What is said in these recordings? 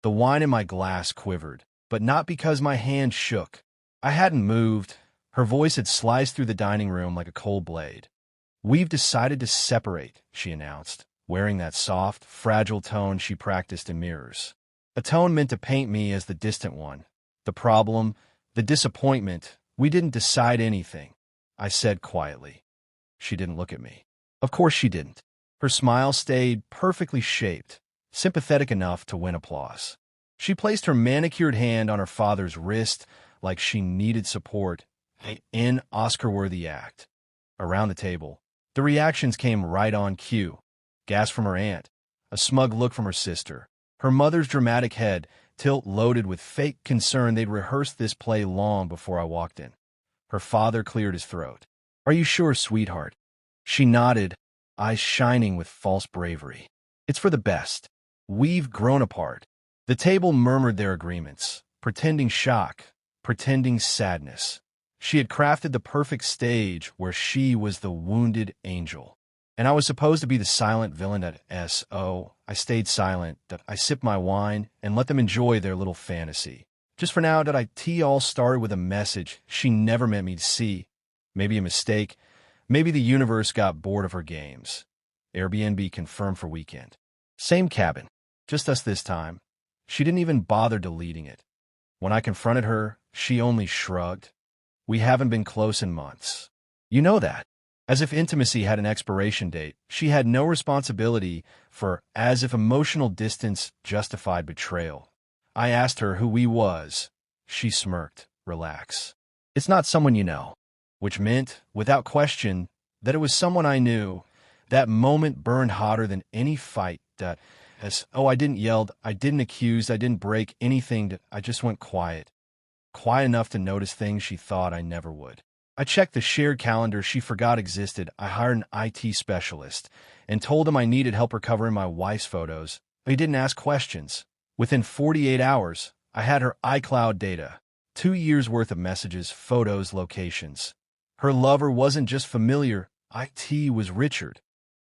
The wine in my glass quivered, but not because my hand shook. I hadn't moved. Her voice had sliced through the dining room like a cold blade. "We've decided to separate," she announced, wearing that soft, fragile tone she practiced in mirrors. A tone meant to paint me as the distant one. The problem, the disappointment, we didn't decide anything, I said quietly. She didn't look at me. Of course she didn't. Her smile stayed perfectly shaped, sympathetic enough to win applause. She placed her manicured hand on her father's wrist like she needed support, an Oscar-worthy act. Around the table, the reactions came right on cue. Gasp from her aunt, a smug look from her sister, her mother's dramatic head tilt loaded with fake concern they'd rehearsed this play long before I walked in. Her father cleared his throat. "Are you sure, sweetheart?" She nodded, eyes shining with false bravery. "It's for the best. We've grown apart." The table murmured their agreements, pretending shock, pretending sadness. She had crafted the perfect stage where she was the wounded angel. And I was supposed to be the silent villain at S.O. I stayed silent, that I sipped my wine and let them enjoy their little fantasy. Just for now, Tea all started with a message she never meant me to see. Maybe a mistake. Maybe the universe got bored of her games. Airbnb confirmed for weekend. Same cabin, just us this time. She didn't even bother deleting it. When I confronted her, she only shrugged. "We haven't been close in months. You know that." As if intimacy had an expiration date, she had no responsibility for, as if emotional distance justified betrayal. I asked her who we was. She smirked. "Relax. It's not someone you know." Which meant, without question, that it was someone I knew. That moment burned hotter than any fight. I didn't yell, I didn't accuse, I didn't break anything. I just went quiet. Quiet enough to notice things she thought I never would. I checked the shared calendar she forgot existed. I hired an IT specialist and told him I needed help recovering my wife's photos. He didn't ask questions. Within 48 hours, I had her iCloud data. 2 years' worth of messages, photos, locations. Her lover wasn't just familiar. IT was Richard,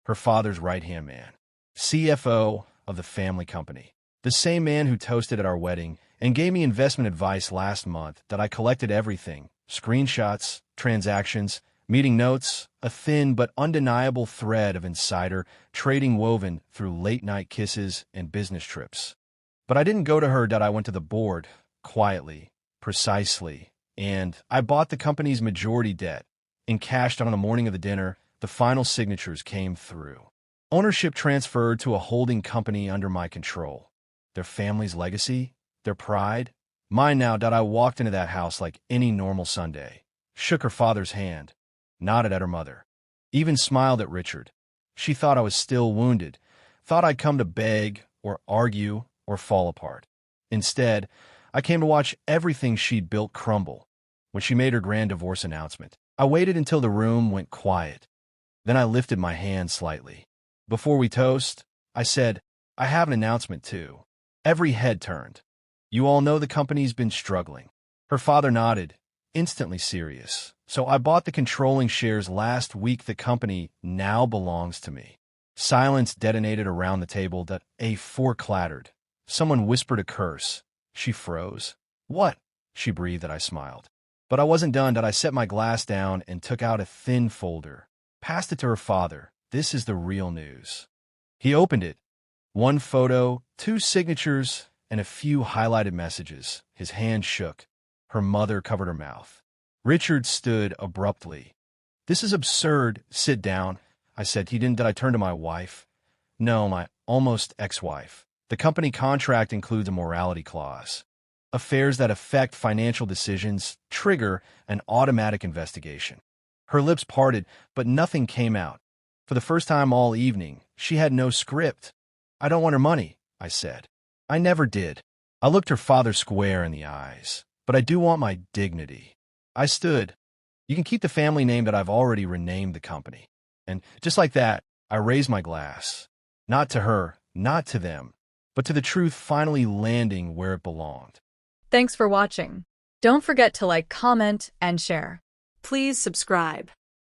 her father's right-hand man, CFO of the family company. The same man who toasted at our wedding and gave me investment advice last month. That I collected everything. Screenshots, transactions, meeting notes, a thin but undeniable thread of insider trading woven through late-night kisses and business trips. But I didn't go to her. I went to the board, quietly, precisely, and I bought the company's majority debt. Encashed on the morning of the dinner, the final signatures came through. Ownership transferred to a holding company under my control. Their family's legacy, their pride, mine now. I walked into that house like any normal Sunday, shook her father's hand, nodded at her mother, even smiled at Richard. She thought I was still wounded, thought I'd come to beg or argue or fall apart. Instead, I came to watch everything she'd built crumble. When she made her grand divorce announcement, I waited until the room went quiet. Then I lifted my hand slightly. "Before we toast," I said, "I have an announcement too." Every head turned. "You all know the company's been struggling." Her father nodded, instantly serious. "So I bought the controlling shares last week. The company now belongs to me." Silence detonated around the table. A fork clattered. Someone whispered a curse. She froze. "What?" she breathed. I smiled. But I wasn't done. I set my glass down and took out a thin folder. Passed it to her father. "This is the real news." He opened it. One photo, 2 signatures, and a few highlighted messages. His hand shook. Her mother covered her mouth. Richard stood abruptly. "This is absurd." "Sit down," I said. He didn't. I turned to my wife. "No, my almost ex-wife. The company contract includes a morality clause. Affairs that affect financial decisions trigger an automatic investigation." Her lips parted, but nothing came out. For the first time all evening, she had no script. "I don't want her money," I said. "I never did." I looked her father square in the eyes. "But I do want my dignity." I stood. "You can keep the family name. I've already renamed the company." And just like that, I raised my glass. Not to her, not to them, but to the truth finally landing where it belonged. Thanks for watching. Don't forget to like, comment, and share. Please subscribe.